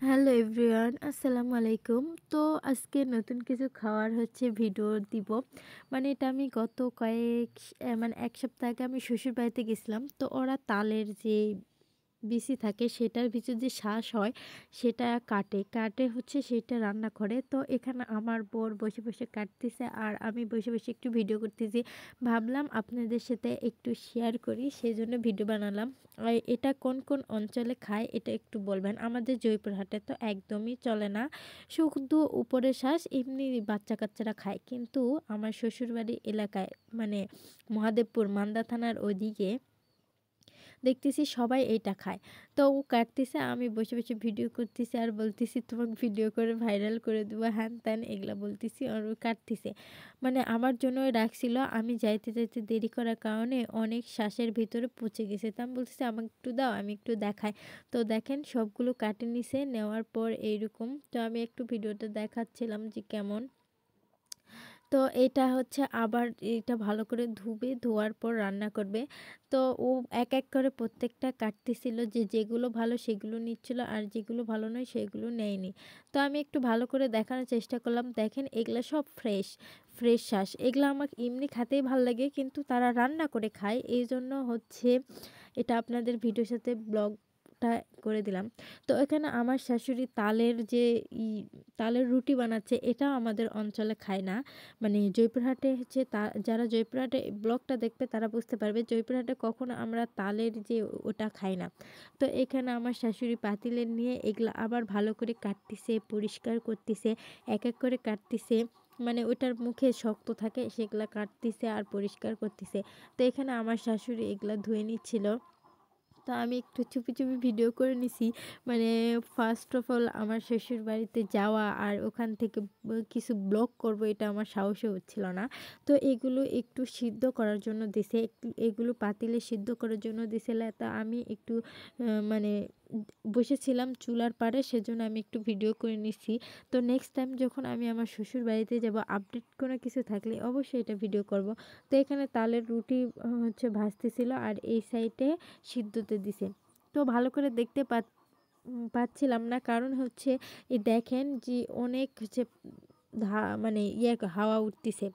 Hello everyone, আসসালামু আলাইকুম। তো আজকে নতুন কিছু খাওয়ার ভিডিও দিব। মানে এটা আমি গত মানে ১ সপ্তাহ আগে আমি শ্বশুরবাড়িতে গেছিলাম। তো ওরা তালের যে বিচি থাকে সেটার ভিতর যে শাঁস হয় সেটা কাটে সেটা রান্না করে। তো এখানে আমার বর বসে বসে কাটতেছে আর আমি বসে বসে একটু ভিডিও করতেছি। ভাবলাম আপনাদের সাথে একটু শেয়ার করি, সেজন্য ভিডিও বানালাম। আর এটা কোন কোন অঞ্চলে খায় এটা একটু বলবেন। আমাদের জয়পুরহাটে তো একদমই চলে না, শুধু উপরের শ্বাস এমনি বাচ্চা কাচ্চারা খায়। কিন্তু আমার শ্বশুরবাড়ি এলাকায় মানে মহাদেবপুর মান্দা থানার ওদিকে দেখতেছি সবাই এইটা খায়। তো ও কাটতেছে, আমি বসে বসে ভিডিও করতেছি আর বলতেছি তোমাকে ভিডিও করে ভাইরাল করে দেবো, হ্যান ত্যান এগুলা বলতেছি। আর ও কাটতেছে, মানে আমার জন্যই রাখছিল। আমি যাইতে যাইতে দেরি করার কারণে অনেক শ্বাসের ভিতরে পচে গেছে। তো আমি বলতেছি আমাকে একটু দাও, আমি একটু দেখাই। তো দেখেন সবগুলো কাটে নিছে, নেওয়ার পর এইরকম। তো আমি একটু ভিডিওটা দেখাচ্ছিলাম যে কেমন। তো এটা আবার এটা ভালো করে ধুবে, ধোয়ার পর রান্না করবে। তো ও এক এক করে প্রত্যেকটা কাটতেছিল, যেগুলো ভালো সেগুলো নিচ্ছিল আর যেগুলো ভালো নয় সেগুলো নেয়নি। তো আমি একটু ভালো করে দেখানোর চেষ্টা করলাম। দেখেন এগুলো সব ফ্রেশ ফ্রেশ শ্বাস, এগুলো আমার এমনি খেতেই ভালো লাগে, কিন্তু তারা রান্না করে খায় এই জন্য এটা আপনাদের ভিডিওর সাথে ব্লগটা করে দিলাম। তো এখানে আমার শাশুড়ি তালের রুটি বানাচ্ছে, এটাও আমাদের অঞ্চলে খায় না। মানে জয়পুরহাটে যারা জয়পুরহাটে ব্লগটা দেখবে তারা বুঝতে পারবে, জয়পুরহাটে কখনো আমরা তালের যে ওটা খাই না। তো এখানে আমার শাশুড়ি পাতিলে নিয়ে এগুলা আবার ভালো করে কাটতিছে, পরিষ্কার করতেছে, এক এক করে কাটতিছে। মানে ওটার মুখে শক্ত থাকে সেগুলা কাটতিছে আর পরিষ্কার করতেছে। তো এখানে আমার শাশুড়ি এগুলা ধুয়ে নিচ্ছিল। তো আমি একটু চুপি চুপি ভিডিও করে নিছি। মানে ফার্স্ট অফ অল আমার শ্বশুর বাড়িতে যাওয়া আর ওখান থেকে কিছু ব্লগ করব এটা আমার সাহসই হচ্ছিল না। তো এগুলো একটু সিদ্ধ করার জন্য দিছে, এগুলো পাতিলে সিদ্ধ করার জন্য দিছিল। তা আমি একটু মানে বসেছিলাম চুলার পাড়ে, সেজন্য আমি একটু ভিডিও করে নিছি। তো নেক্সট টাইম যখন আমি আমার শ্বশুর বাড়িতে যাব, আপডেট কোনো কিছু থাকলে অবশ্যই এটা ভিডিও করব। তো এখানে তালের রুটি ভাজতেছিল আর এই সাইডে সিদ্ধতে দিছে। তো ভালো করে দেখতে পাচ্ছিলাম না, কারণ এই দেখেন যে অনেক মানে হাওয়া উঠতিছে।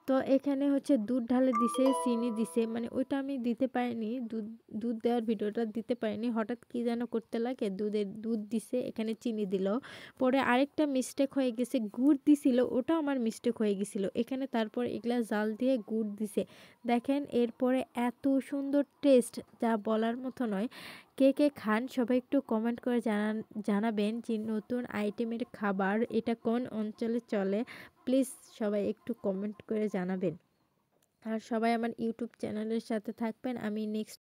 তো এখানে দুধ ঢালে দিছে, চিনি দিছে, মানে ওইটা আমি দিতে পারিনি, দুধ দেওয়ার ভিডিওটা দিতে পারিনি। হঠাৎ কি যেন করতে লাগে, দুধ দিছে, এখানে চিনি দিল। পরে আরেকটা মিস্টেক হয়ে গেছে, গুড় দিছিল, ওটাও আমার মিস্টেক হয়ে গেছিল এখানে। তারপর এগুলা জাল দিয়ে গুড় দিছে। দেখেন এরপরে এত সুন্দর টেস্ট, যা বলার মতো নয়। কে কে খান সবাই একটু কমেন্ট করে জানাবেন যে নতুন আইটেমের খাবার এটা কোন অঞ্চলে চলে। প্লিজ সবাই একটু কমেন্ট করে জানাবেন। আর সবাই আমার ইউটিউব চ্যানেলের সাথে থাকবেন। আমি নেক্সট